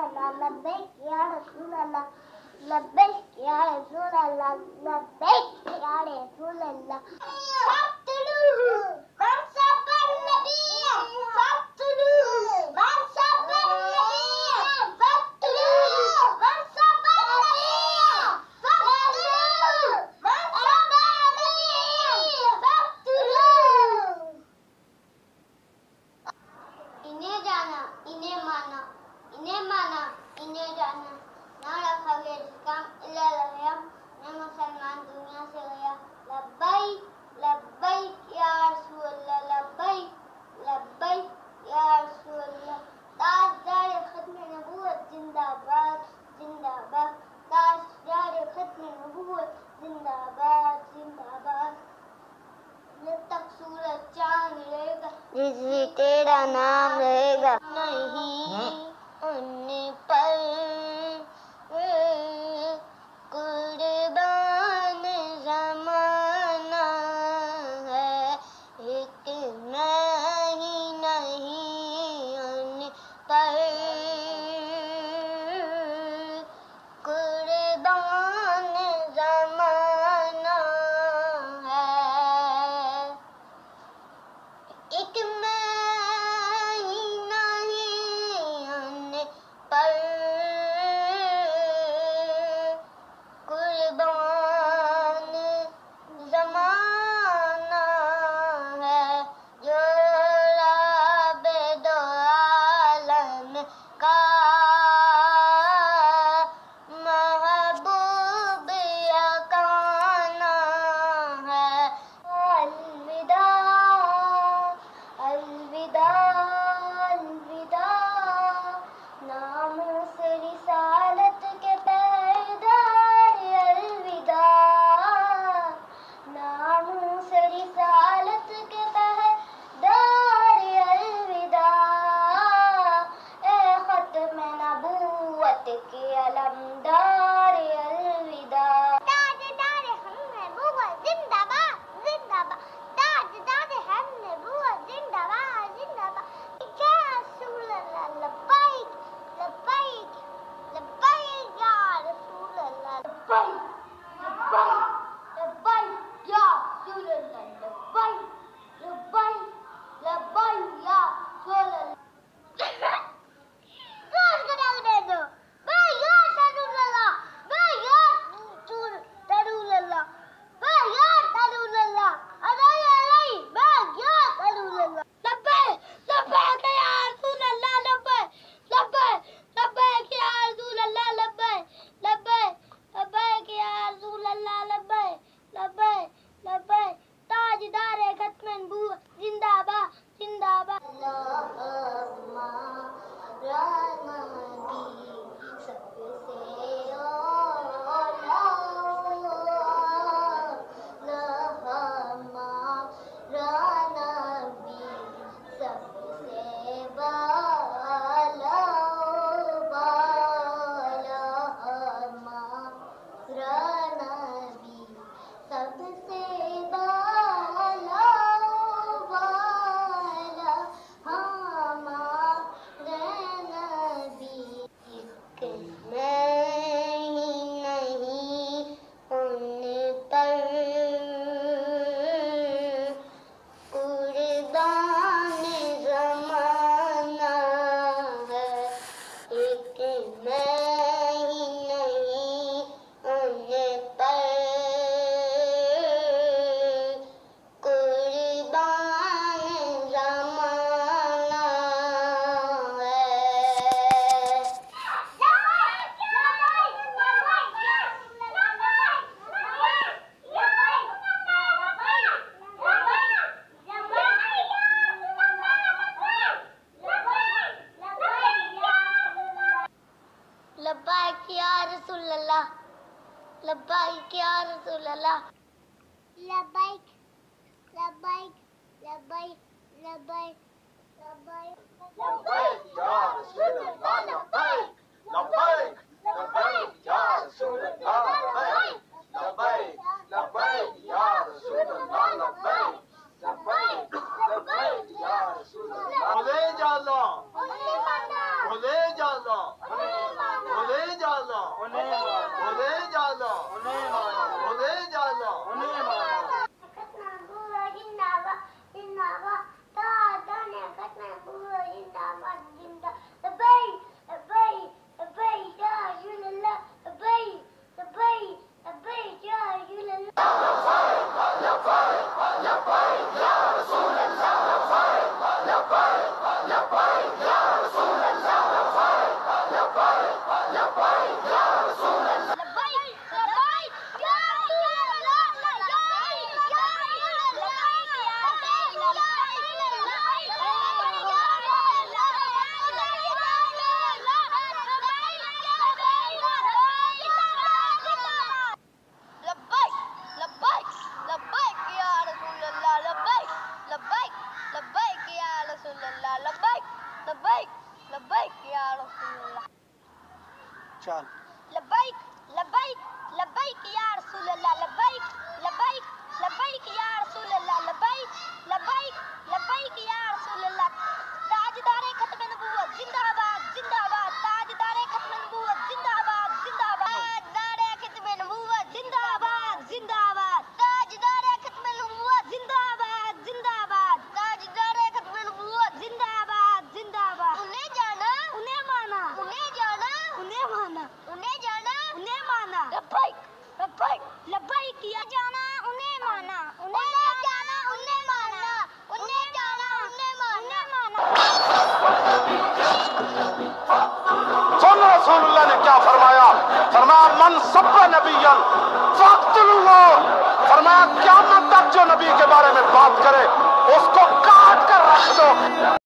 الله لبيك يا رسول الله لبيك يا رسول الله لبيك يا رسول الله فاقتلوه من سب النبي فاقتلوه من سب النبي فاقتلوه من سب النبي فاقتلوه من سب النبي فاقتلوه इन्हें जाना इन्हें माना इन्हें जाना ना रखा गया जिसका इल्ला लहया मैं मुसलमान दुनिया से गया लब्बैक लब्बैक या रसूल अल्लाह लब्बैक लब्बैक या रसूल अल्लाह ताजदार खत्म नबूवत जिंदाबाद जिंदाबाद ताजदार खत्म नबूवत जिंदाबाद जिंदाबाद जब तक सूरज चांद रहेगा जिससे तेरा नाम रहेगा नहीं उन पर कुर्बान ज़माना है एक नहीं उन पर कुर्बान ज़माना है एक नहीं उन पर कुर्बान ज़माना है जो रब दो आलम का महबूब यकाना है अलविदा अलविदा अलविदा नाम से रिसालत के पैदार अलविदा नाम से रिसालत के पैदार अलविदा ए खत्म नबूवत के अलमदार अलविदा ताजदार हम नबूवत जिंदाबाद जिंदाबाद ताजदार हम नबूवत जिंदाबाद जिंदाबाद या रसूल अल्लाह लब्बैक लब्बैक लब्बैक या रसूल अल्लाह लब्बैक लब्बैक लब्बैक या रसूल अल्लाह लब्बैक लब्बैक लब्बैक या रसूल अल्लाह जोर से डाल दे दो मैं या रसूल अल्लाह मैं या रसूल अल्लाह मैं या रसूल अल्लाह अलाई अलाई मैं या रसूल अल्लाह लब्बैक लब्बैक या रसूल अल्लाह लब्बैक लब्बैक लब्बैक या रसूल अल्लाह लब्बैक लब्बैक लब्बैक या रसूल अल्लाह लब्बैक लब्बैक लब्बैक ताजदार खत्म नबूवत जिंदाबाद जिंदाबाद अल्लाहुम्मा राना भी सबसे औला लहमा राना भी सबसे बाला बाला हमा राना भी सबसे बाला बाला हमा राना भी एक नहीं उन पर कुर्बान ज़माना है एक नहीं उन पर कुर्बान ज़माना है लब्बैक या रसूल अल्लाह लब्बैक या रसूल अल्लाह लब्बैक लब्बैक लब्बैक लब्बैक लब्बैक لبيك يا رسول الله لبيك لبيك لبيك يا رسول الله لبيك لبيك لبيك يا رسول الله لبيك لبيك لبيك يا رسول الله. Oley Allah. Oley Allah. انہیں جانا انہیں جانا چل لبیک لبیک لبیک یا رسول اللہ لبیک لبیک لبیک یا رسول اللہ لبیک لبیک لبیک یا رسول اللہ تاجدار ختم نبوت زندہ باد زندہ باد تاجدار ختم نبوت زندہ باد زندہ باد تاجدار ختم نبوت زندہ باد زندہ باد تاجدار ختم نبوت زندہ باد زندہ باد تاجدار ختم نبوت زندہ باد زندہ باد انہیں جانا انہیں مانا انہیں جانا انہیں مانا انہیں جانا انہیں مانا لبیک لبیک لبیک کیا جانا انہیں مانا انہیں جانا انہیں مانا انہیں جانا انہیں مانا سن رسول اللہ نے کیا فرمایا؟ فرمایا من سب نبیا فاقتلوہ، فرمایا قیامت تک جو نبی کے بارے میں بات کرے اس کو کاٹ کر رکھ دو۔